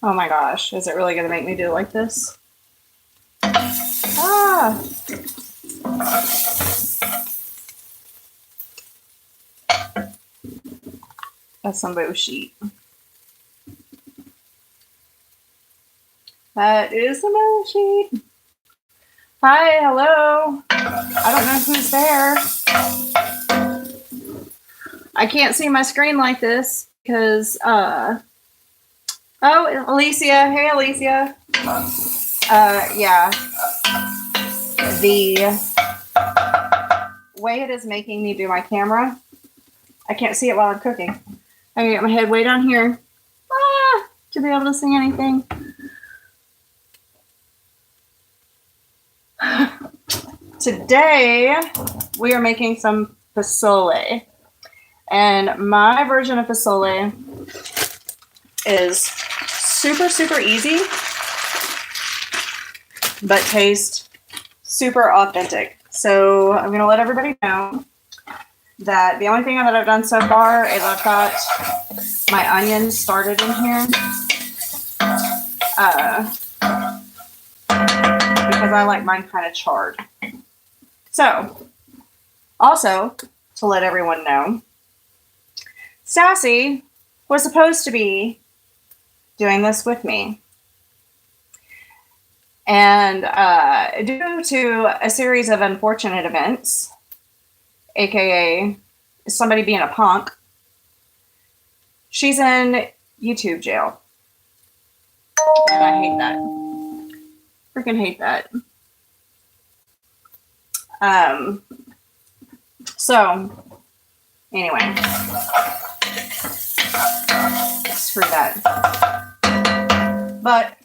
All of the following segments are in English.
Oh my gosh, is it really going to make me do it like this? Ah! That's some bullshit. That is some bullshit. Hi, hello. I don't know who's there. I can't see my screen like this because, oh, Alicia. Hey, Alicia. Yeah. The way it is making me do my camera, I can't see it while I'm cooking. I can get my head way down here to be able to see anything. Today, we are making some Pazole. And my version of Pazole is super, super easy, but tastes super authentic. So I'm going to let everybody know that the only thing that I've done so far is I've got my onions started in here. Because I like mine kind of charred. So, also, to let everyone know, Sassy was supposed to be doing this with me. And due to a series of unfortunate events, aka somebody being a punk, she's in YouTube jail. And I hate that. Freaking hate that. So, anyway. Screw that. But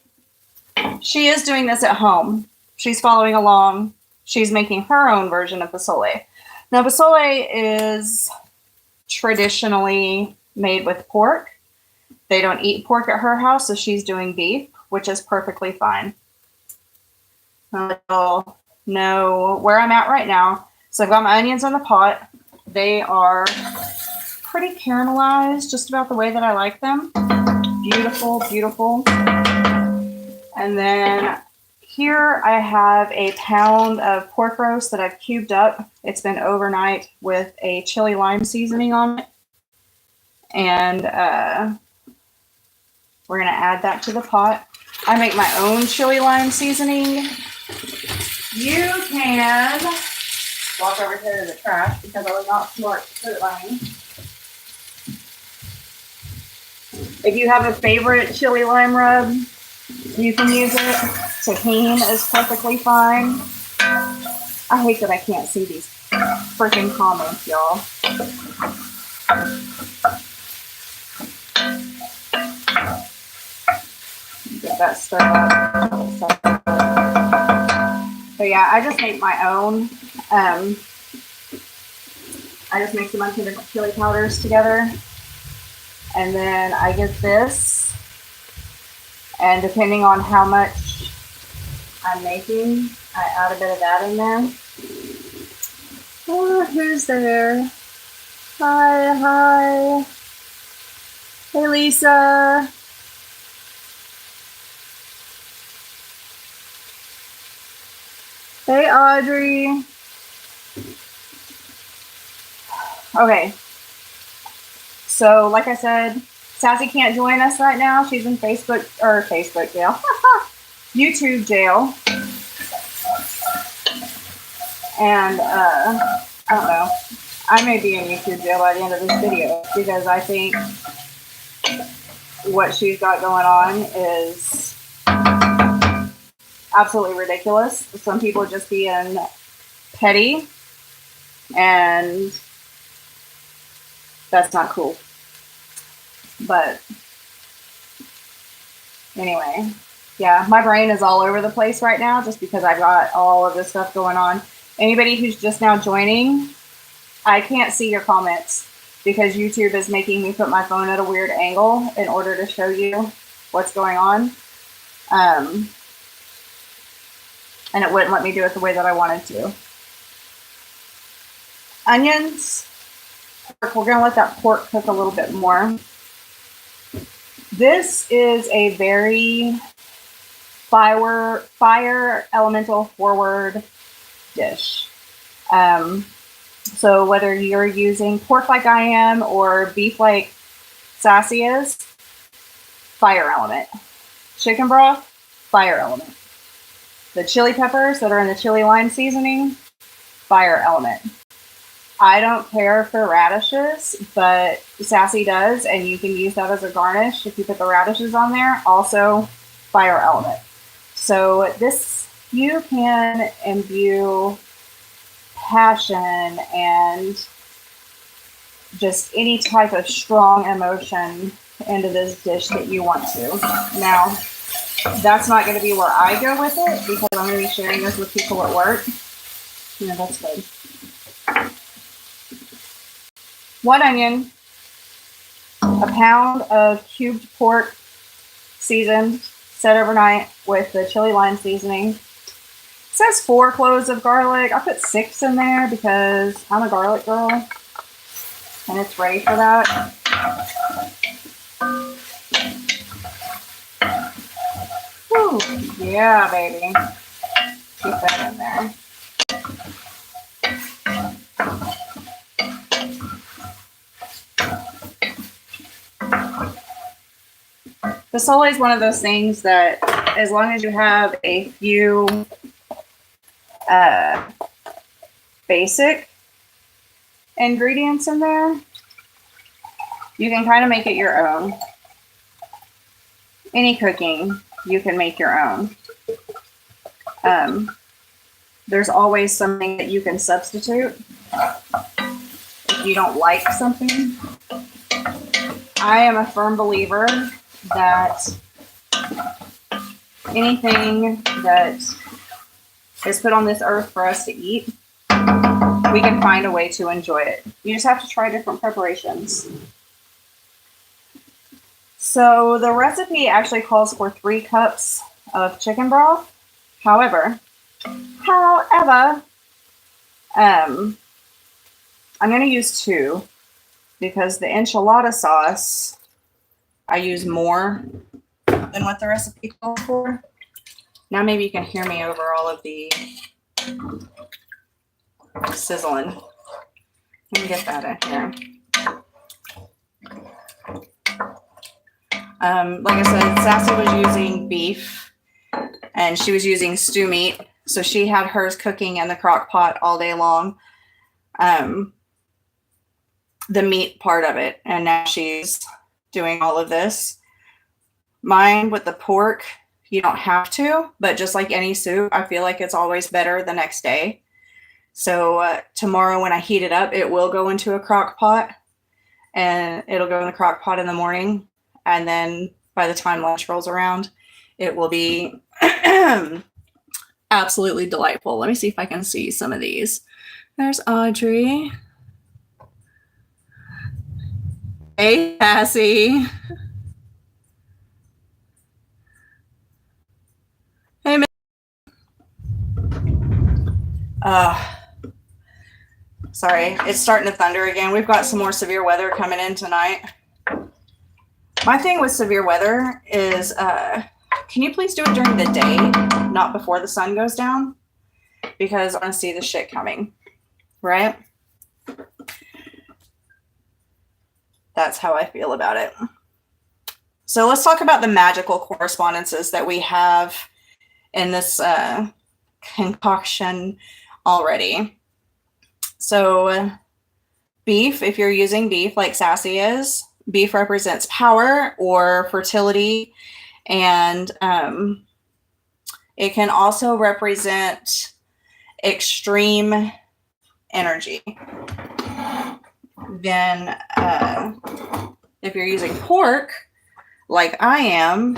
she is doing this at home. She's following along. She's making her own version of Pazole. Now, Pazole is traditionally made with pork. They don't eat pork at her house, so she's doing beef, which is perfectly fine. I'll know where I'm at right now. So I've got my onions in the pot. They are pretty caramelized, just about the way that I like them. Beautiful, beautiful. And then here I have a pound of pork roast that I've cubed up. It's been overnight with a chili lime seasoning on it. And we're going to add that to the pot. I make my own chili lime seasoning. You can walk over here to the trash because I was not smart to put it by me. If you have a favorite chili lime rub, you can use it. Tahini is perfectly fine. I hate that I can't see these freaking comments, y'all. Get that stirred up. So yeah, I just make my own. I just mix a bunch of different chili powders together. And then I get this. And depending on how much I'm making, I add a bit of that in there. Oh, who's there? Hi, hi. Hey, Lisa. Hey, Audrey. Okay. So, like I said, Sassy can't join us right now. She's in Facebook jail. YouTube jail. And, I don't know. I may be in YouTube jail by the end of this video because I think what she's got going on is absolutely ridiculous. Some people are just being petty, and that's not cool. But anyway, yeah, my brain is all over the place right now just because I've got all of this stuff going on. Anybody who's just now joining, I can't see your comments because YouTube is making me put my phone at a weird angle in order to show you what's going on. and it wouldn't let me do it the way that I wanted to. Onions. We're going to let that pork cook a little bit more. This is a very fire elemental forward dish. So whether you're using pork like I am or beef like Sassy is, fire element. Chicken broth, fire element. The chili peppers that are in the chili lime seasoning, fire element. I don't care for radishes, but Sassy does, and you can use that as a garnish if you put the radishes on there. Also, fire element. So this, you can imbue passion and just any type of strong emotion into this dish that you want to. Now, that's not going to be where I go with it because I'm going to be sharing this with people at work. Yeah, that's good. 1 onion, a pound of cubed pork, seasoned, set overnight with the chili lime seasoning. It says 4 cloves of garlic. I put 6 in there because I'm a garlic girl and it's ready for that. Whew, yeah, baby. Keep that in there. Pazole is one of those things that as long as you have a few basic ingredients in there, you can kind of make it your own. Any cooking, you can make your own. There's always something that you can substitute if you don't like something. I am a firm believer that anything that is put on this earth for us to eat, we can find a way to enjoy it. You just have to try different preparations. So the recipe actually calls for 3 cups of chicken broth. However, I'm going to use 2 because the enchilada sauce, I use more than what the recipe calls for. Now maybe you can hear me over all of the sizzling. Let me get that in here. Like I said, Sassy was using beef and she was using stew meat. So she had hers cooking in the crock pot all day long. The meat part of it. And now she's doing all of this. Mine with the pork, you don't have to, but just like any soup, I feel like it's always better the next day. So tomorrow when I heat it up, it will go into a crock pot and it'll go in the crock pot in the morning. And then by the time lunch rolls around, it will be absolutely delightful. Let me see if I can see some of these. There's Audrey. Hey, Cassie. Hey, sorry, it's starting to thunder again. We've got some more severe weather coming in tonight. My thing with severe weather is, can you please do it during the day, not before the sun goes down? Because I want to see the shit coming, right? That's how I feel about it. So let's talk about the magical correspondences that we have in this concoction already. So beef, if you're using beef like Sassy is, beef represents power or fertility, and it can also represent extreme energy. Then if you're using pork like I am,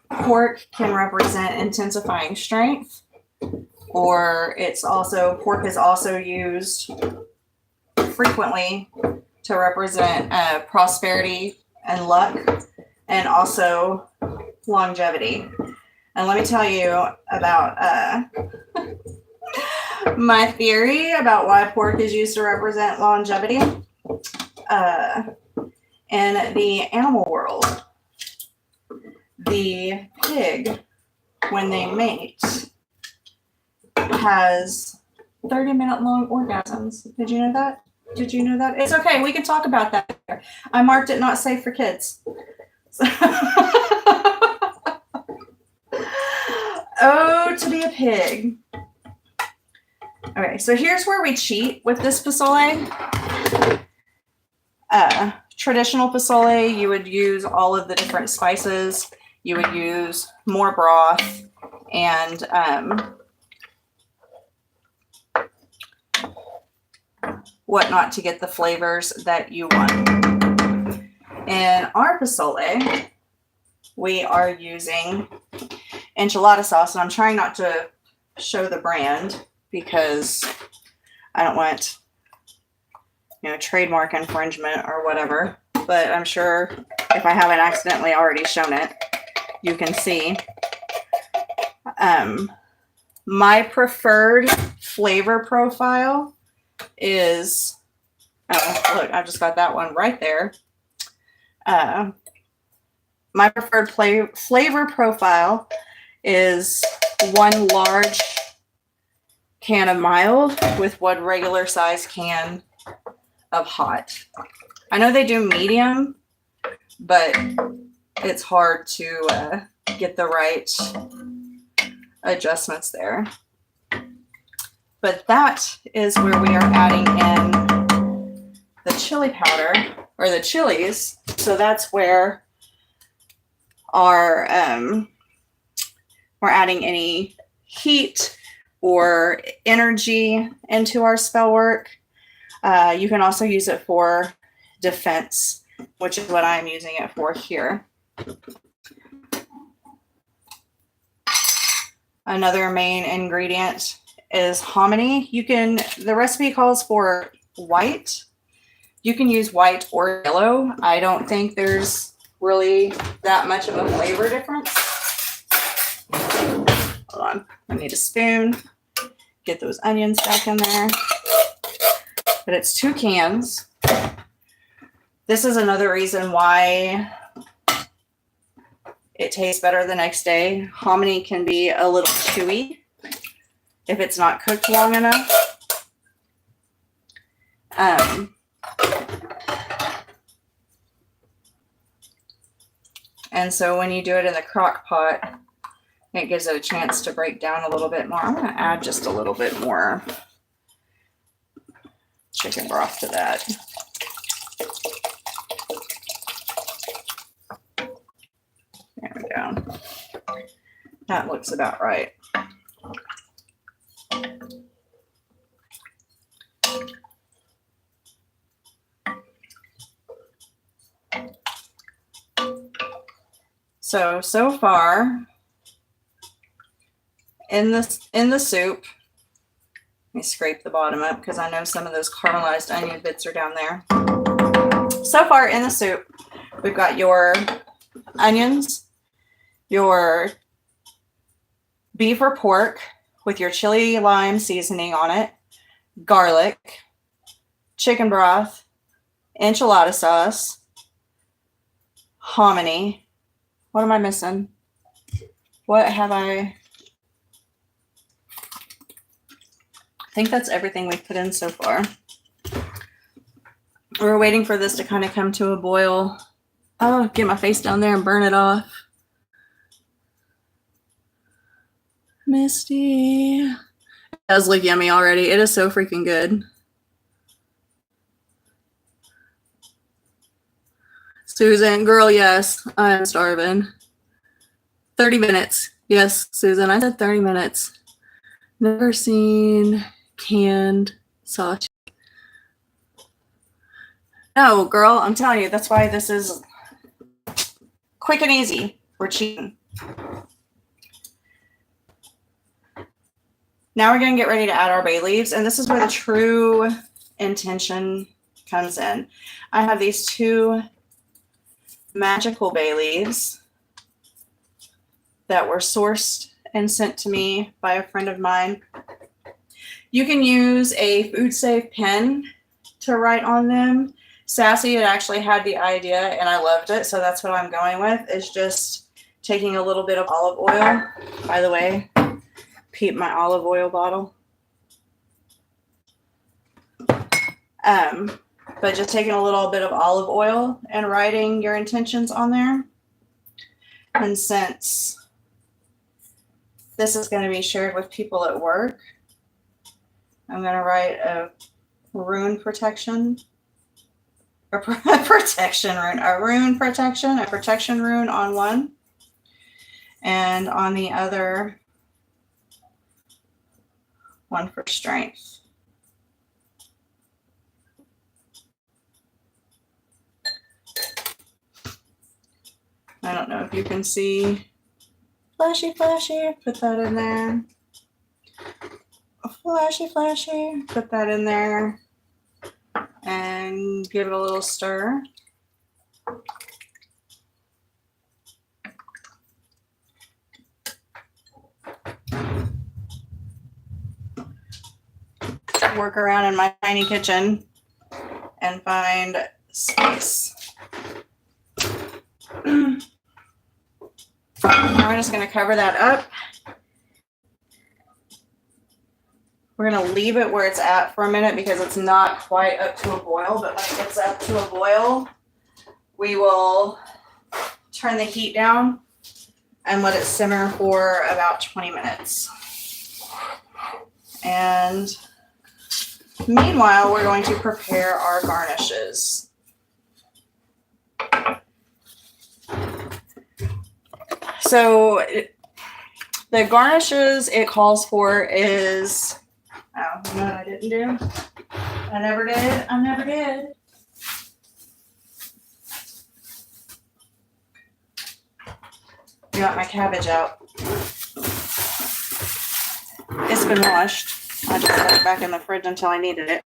pork can represent intensifying strength, or pork is also used frequently to represent prosperity and luck, and also longevity. And let me tell you about my theory about why pork is used to represent longevity. In the animal world, the pig, when they mate, has 30-minute long orgasms. Did you know that? Did you know that? It's okay. We can talk about that. I marked it not safe for kids. Oh, to be a pig. Okay, so here's where we cheat with this Pazole. Traditional Pazole, you would use all of the different spices. You would use more broth and whatnot to get the flavors that you want. In our Pazole, we are using enchilada sauce, and I'm trying not to show the brand because I don't want, trademark infringement or whatever, but I'm sure if I haven't accidentally already shown it, you can see. My preferred flavor profile is, oh, look, I've just got that one right there. My preferred flavor profile is one large can of mild with one regular size can of hot. I know they do medium, but it's hard to get the right adjustments there. But that is where we are adding in the chili powder, or the chilies. So that's where our we're adding any heat or energy into our spell work. You can also use it for defense, which is what I'm using it for here. Another main ingredient is hominy. The recipe calls for white. You can use white or yellow. I don't think there's really that much of a flavor difference. Hold on, I need a spoon. Get those onions back in there. But it's 2 cans. This is another reason why it tastes better the next day. Hominy can be a little chewy if it's not cooked long enough. And so when you do it in the crock pot, it gives it a chance to break down a little bit more. I'm going to add just a little bit more chicken broth to that. There we go. That looks about right. So far in the soup, let me scrape the bottom up because I know some of those caramelized onion bits are down there. So far in the soup, we've got your onions, your beef or pork with your chili lime seasoning on it, garlic, chicken broth, enchilada sauce, hominy. What am I missing? What have I think that's everything we've put in so far. We're waiting for this to kind of come to a boil. Oh, get my face down there and burn it off. Misty. It does look yummy already. It is so freaking good. Susan, girl, yes, I'm starving. 30 minutes. Yes, Susan, I said 30 minutes. Never seen canned sausage. No, girl, I'm telling you, that's why this is quick and easy. We're cheating. Now we're going to get ready to add our bay leaves, and this is where the true intention comes in. I have these 2 Magickal bay leaves. that were sourced and sent to me by a friend of mine. You can use a food safe pen to write on them. Sassy had actually had the idea and I loved it, so that's what I'm going with, is just taking a little bit of olive oil. By the way, peep my olive oil bottle. But just taking a little bit of olive oil and writing your intentions on there. And since this is going to be shared with people at work, I'm going to write a rune protection, a protection rune on one, and on the other one for strength. I don't know if you can see. Flashy, flashy, put that in there. Flashy, flashy, put that in there. And give it a little stir. Work around in my tiny kitchen and find space. Now we're just going to cover that up. We're going to leave it where it's at for a minute because it's not quite up to a boil, but when it gets up to a boil, we will turn the heat down and let it simmer for about 20 minutes. And meanwhile, we're going to prepare our garnishes. So the garnishes it calls for is, oh, you know what I didn't do? I never did. I got my cabbage out. It's been washed. I just put it back in the fridge until I needed it.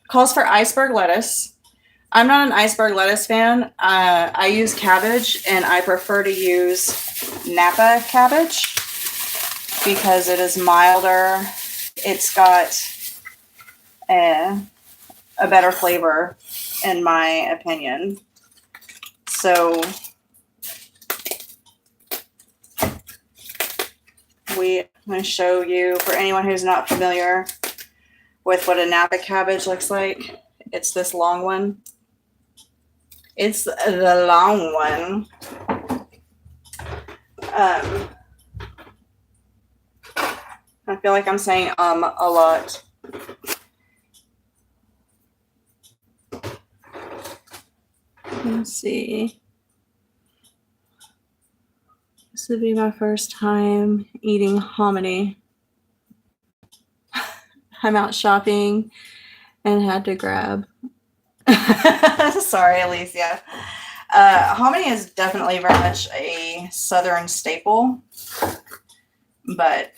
Calls for iceberg lettuce. I'm not an iceberg lettuce fan. I use cabbage, and I prefer to use Napa cabbage because it is milder. It's got a better flavor, in my opinion. So I'm going to show you, for anyone who's not familiar with what a Napa cabbage looks like. It's this long one. It's the long one. I feel like I'm saying a lot. Let's see. This would be my first time eating hominy. I'm out shopping and had to grab. Sorry, Alicia. Hominy is definitely very much a Southern staple, but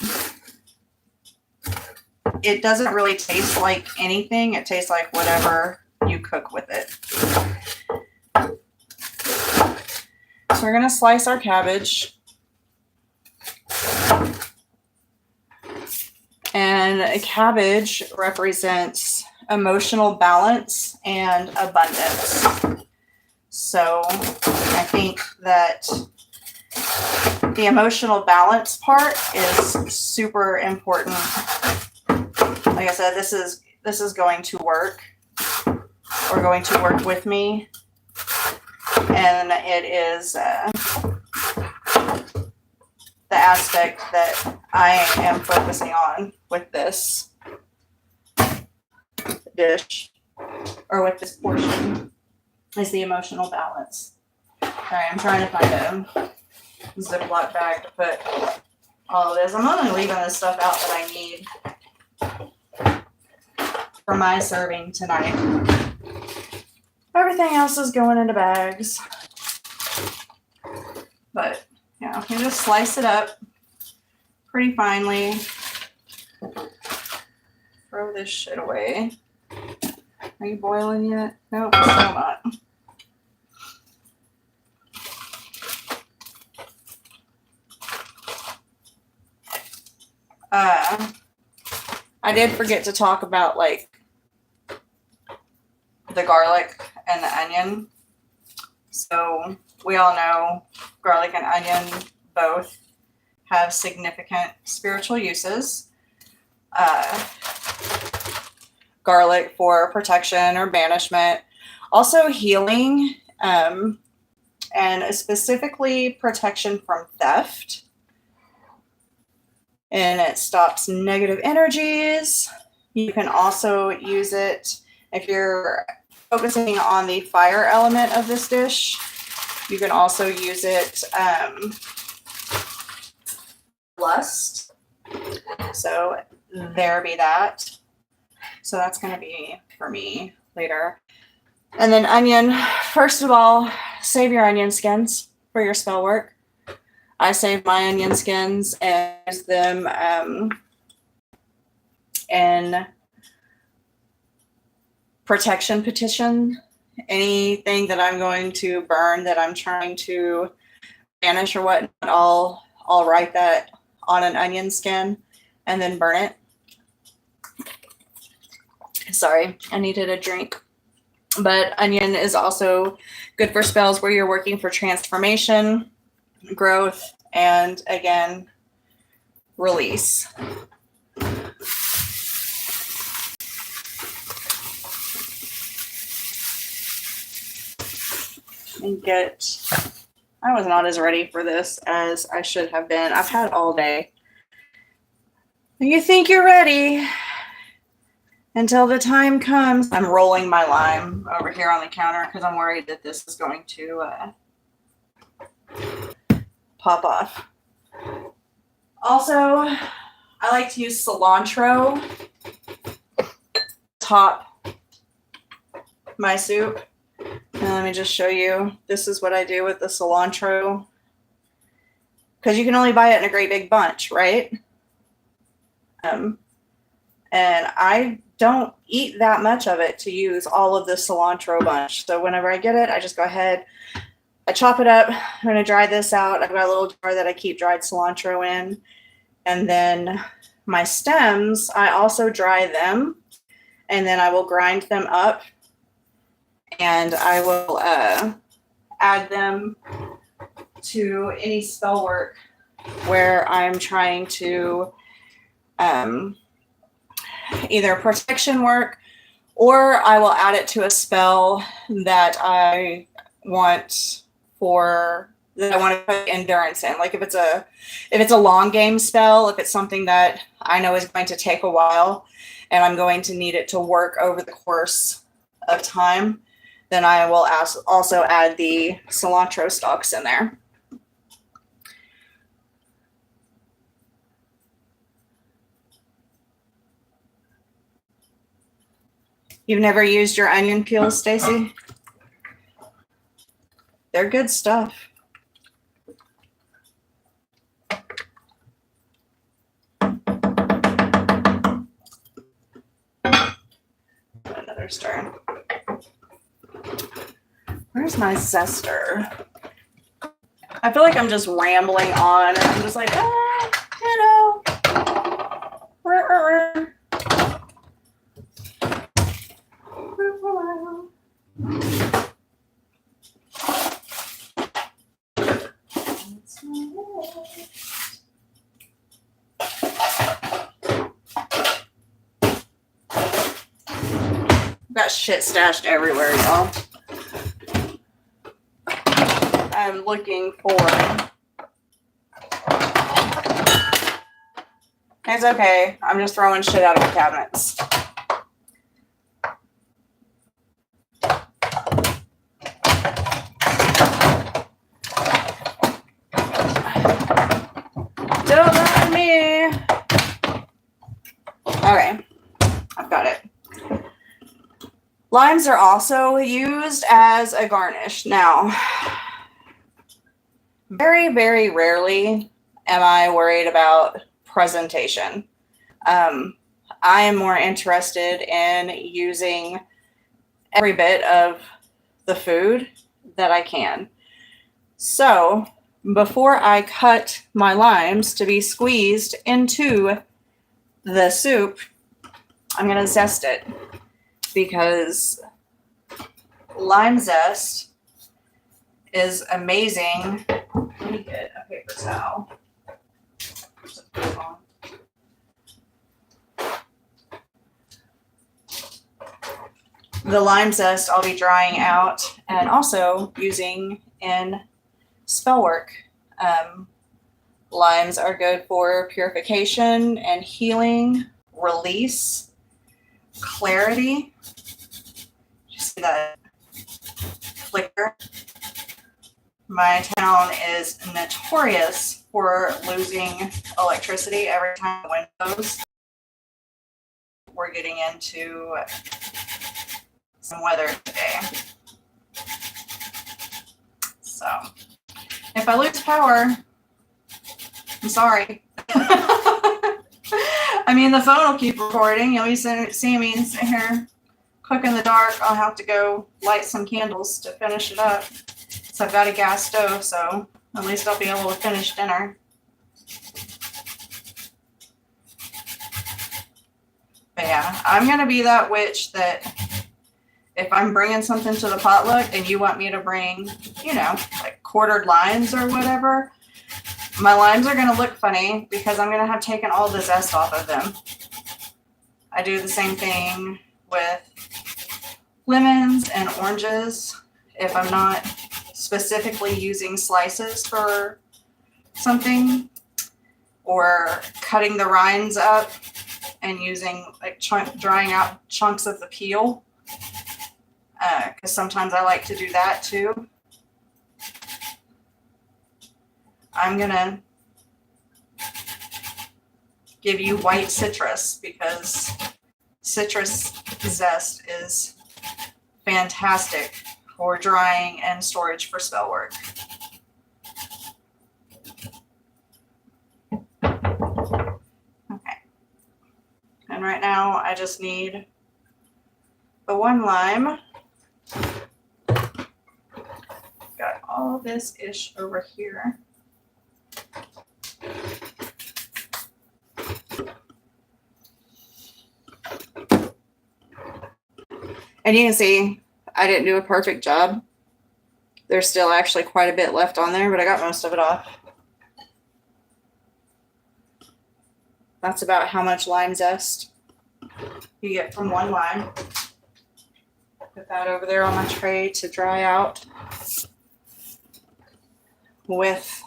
it doesn't really taste like anything. It tastes like whatever you cook with it. So we're going to slice our cabbage. And a cabbage represents emotional balance and abundance. So I think that the emotional balance part is super important. Like I said, this is going to work, or going to work with me, and it is the aspect that I am focusing on with this dish, or with this portion, is the emotional balance. All right, I'm trying to find a Ziploc bag to put all of this. I'm only leaving the stuff out that I need for my serving tonight. Everything else is going into bags. But yeah, you just slice it up pretty finely. Throw this shit away. Are you boiling yet? Nope, still not. I did forget to talk about like the garlic and the onion. So we all know garlic and onion both have significant spiritual uses. Garlic for protection or banishment, also healing, and specifically protection from theft. And it stops negative energies. You can also use it if you're focusing on the fire element of this dish. You can also use it lust. So there be that. So that's going to be for me later. And then onion. First of all, save your onion skins for your spell work. I save my onion skins and use them in protection petition. Anything that I'm going to burn that I'm trying to banish or whatnot, I'll write that on an onion skin and then burn it. Sorry, I needed a drink. But onion is also good for spells where you're working for transformation, growth, and again, release. And I was not as ready for this as I should have been. I've had all day. You think you're ready until the time comes. I'm rolling my lime over here on the counter because I'm worried that this is going to pop off. Also, I like to use cilantro top my soup. And let me just show you. This is what I do with the cilantro. Because you can only buy it in a great big bunch, right? And I don't eat that much of it to use all of the cilantro bunch. So whenever I get it, I just go ahead, I chop it up. I'm going to dry this out. I've got a little jar that I keep dried cilantro in. And then my stems, I also dry them. And then I will grind them up. And I will add them to any spell work where I'm trying to either protection work, or I will add it to a spell that I want to put endurance in. Like if it's a long game spell, if it's something that I know is going to take a while and I'm going to need it to work over the course of time, then I will also add the cilantro stalks in there. You've never used your onion peels, Stacy? They're good stuff. Another stir. Where's my zester? I feel like I'm just rambling on, and I'm just like, you know. Got shit stashed everywhere, y'all. I'm looking for. It's okay. I'm just throwing shit out of the cabinets. Don't mind me. Okay. I've got it. Limes are also used as a garnish. Now, very, very rarely am I worried about presentation. I am more interested in using every bit of the food that I can. So, before I cut my limes to be squeezed into the soup, I'm going to zest it because lime zest is amazing. Let me get a paper towel. The lime zest I'll be drying out and also using in spell work. Limes are good for purification and healing, release, clarity. You see that flicker? My town is notorious for losing electricity every time the wind goes. We're getting into some weather today. So if I lose power, I'm sorry. I mean, the phone will keep recording. You'll see me sit here cook in the dark. I'll have to go light some candles to finish it up. So I've got a gas stove, so at least I'll be able to finish dinner. But yeah, I'm going to be that witch that if I'm bringing something to the potluck and you want me to bring, you know, like quartered limes or whatever, my limes are going to look funny because I'm going to have taken all the zest off of them. I do the same thing with lemons and oranges. If I'm not specifically using slices for something or cutting the rinds up and using like drying out chunks of the peel, because sometimes I like to do that too. I'm gonna give you white citrus because citrus zest is fantastic for drying and storage for spell work. Okay. And right now I just need the one lime. Got all this ish over here. And you can see I didn't do a perfect job. There's still actually quite a bit left on there, but I got most of it off. That's about how much lime zest you get from one lime. Put that over there on my tray to dry out with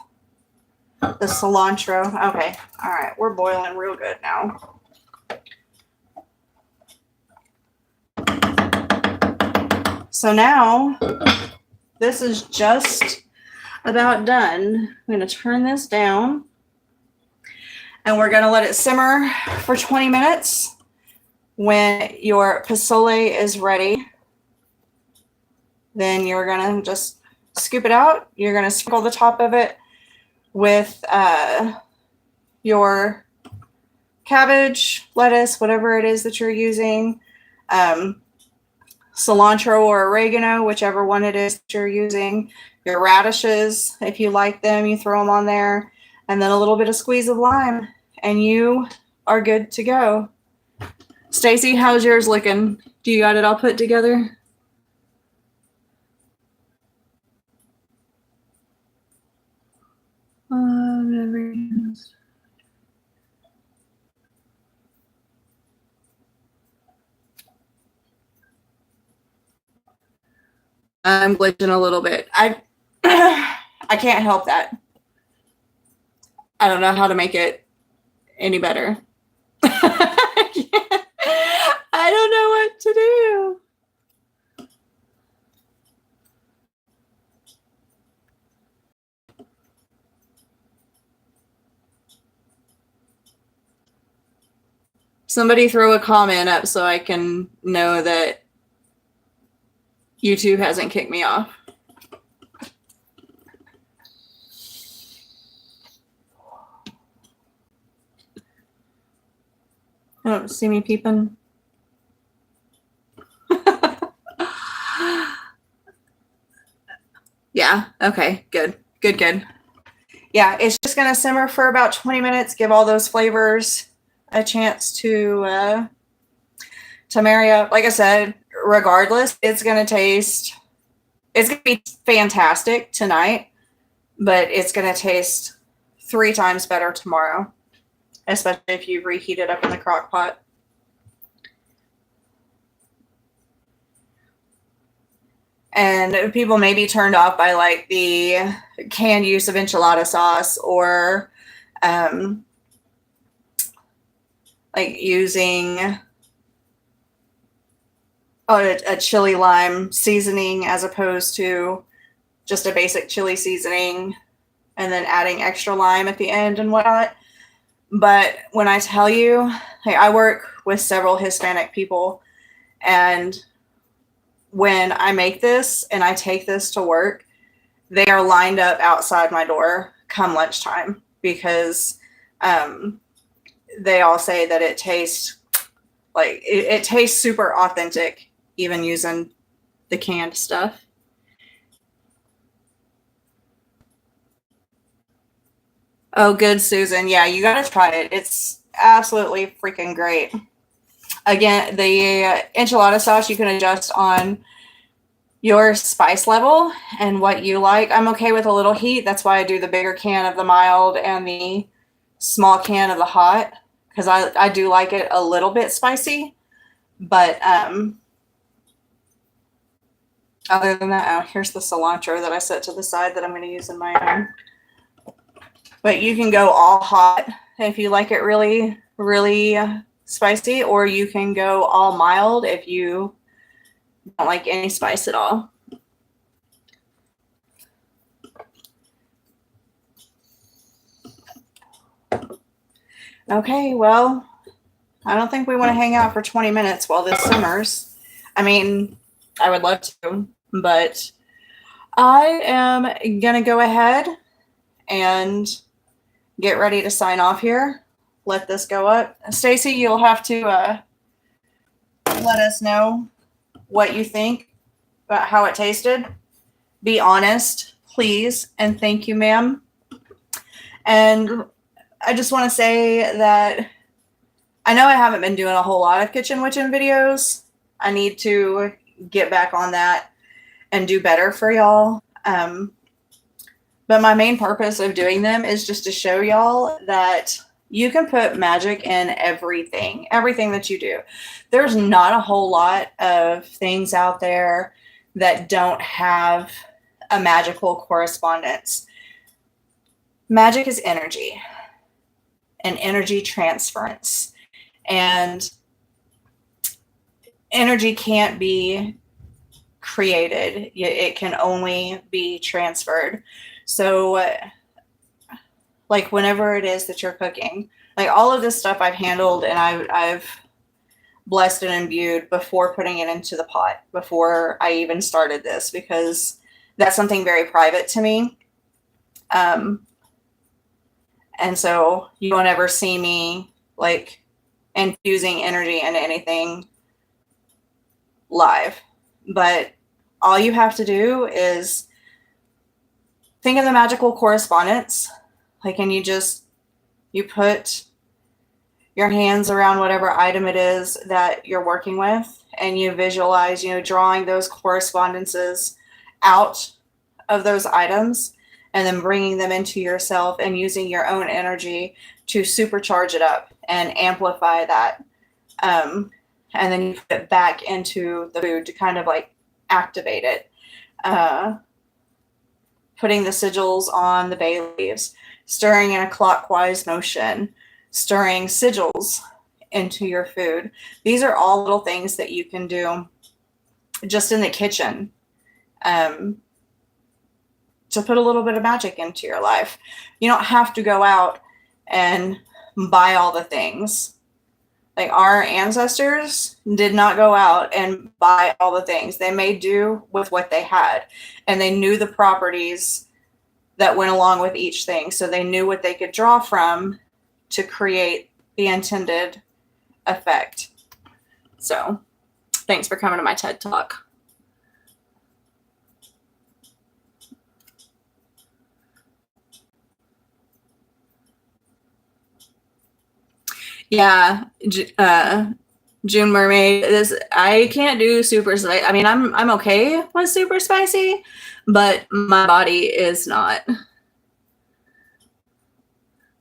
the cilantro. Okay, all right, we're boiling real good now. So now this is just about done. I'm going to turn this down and we're going to let it simmer for 20 minutes. When your Pazole is ready, then you're going to just scoop it out. You're going to sprinkle the top of it with your cabbage, lettuce, whatever it is that you're using. Cilantro or oregano, whichever one it is that you're using. Your radishes, if you like them, you throw them on there. And then a little bit of squeeze of lime. And you are good to go. Stacy, how's yours looking? Do you got it all put together? I'm glitching a little bit. I can't help that. I don't know how to make it any better. I don't know what to do. Somebody throw a comment up so I can know that YouTube hasn't kicked me off. I don't see me peeping. Yeah, okay, good. Yeah, it's just going to simmer for about 20 minutes, give all those flavors a chance to Tamaria, like I said, regardless, it's going to be fantastic tonight, but it's going to taste 3 times better tomorrow, especially if you reheat it up in the crock pot. And people may be turned off by like the canned use of enchilada sauce or like using a chili lime seasoning as opposed to just a basic chili seasoning and then adding extra lime at the end and whatnot. But when I tell you, hey, I work with several Hispanic people, and when I make this and I take this to work, they are lined up outside my door come lunchtime because they all say that it tastes like it tastes super authentic, even using the canned stuff. Oh, good, Susan. Yeah, you got to try it. It's absolutely freaking great. Again, the enchilada sauce you can adjust on your spice level and what you like. I'm okay with a little heat. That's why I do the bigger can of the mild and the small can of the hot, because I do like it a little bit spicy. But other than that, oh, here's the cilantro that I set to the side that I'm going to use in my own. But you can go all hot if you like it really, really spicy, or you can go all mild if you don't like any spice at all. Okay, well, I don't think we want to hang out for 20 minutes while this simmers. I mean, I would love to, but I am going to go ahead and get ready to sign off here. Let this go up. Stacy, you'll have to let us know what you think about how it tasted. Be honest, please, and thank you, ma'am. And I just want to say that I know I haven't been doing a whole lot of Kitchen Witchin videos. I need to get back on that and do better for y'all. But my main purpose of doing them is just to show y'all that you can put magic in everything that you do. There's not a whole lot of things out there that don't have a magical correspondence. Magic is energy and energy transference. And energy can't be created. It can only be transferred. So like whenever it is that you're cooking, like all of this stuff I've handled and I've blessed and imbued before putting it into the pot, before I even started this, because that's something very private to me. And so you won't ever see me like infusing energy into anything live. But all you have to do is think of the magical correspondence, like, and you put your hands around whatever item it is that you're working with, and you visualize, drawing those correspondences out of those items and then bringing them into yourself and using your own energy to supercharge it up and amplify that. And then you put it back into the food to kind of like activate it. Putting the sigils on the bay leaves, stirring in a clockwise motion, stirring sigils into your food. These are all little things that you can do just in the kitchen to put a little bit of magic into your life. You don't have to go out and buy all the things. Like our ancestors did not go out and buy all the things. They made do with what they had, and they knew the properties that went along with each thing. So they knew what they could draw from to create the intended effect. So thanks for coming to my TED Talk. Yeah, June Mermaid. I can't do super spicy. I mean, I'm okay with super spicy, but my body is not.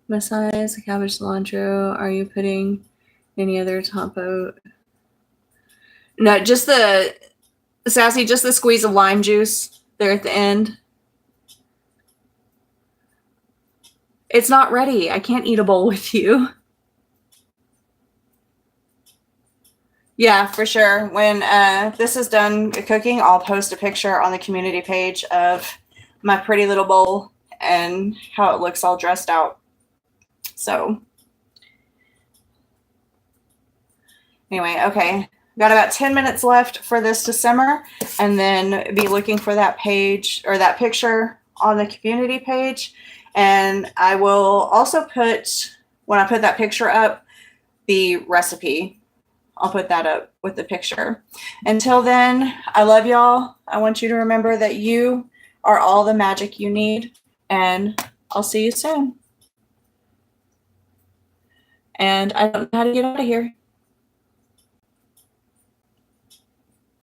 Besides the cabbage cilantro, are you putting any other topo? No, just the Sassy, just the squeeze of lime juice there at the end. It's not ready. I can't eat a bowl with you. Yeah, for sure. When this is done cooking, I'll post a picture on the community page of my pretty little bowl and how it looks all dressed out. So anyway, okay. Got about 10 minutes left for this to simmer, and then be looking for that page or that picture on the community page. And I will also put, when I put that picture up, the recipe. I'll put that up with the picture. Until then, I love y'all. I want you to remember that you are all the magic you need, and I'll see you soon. And I don't know how to get out of here.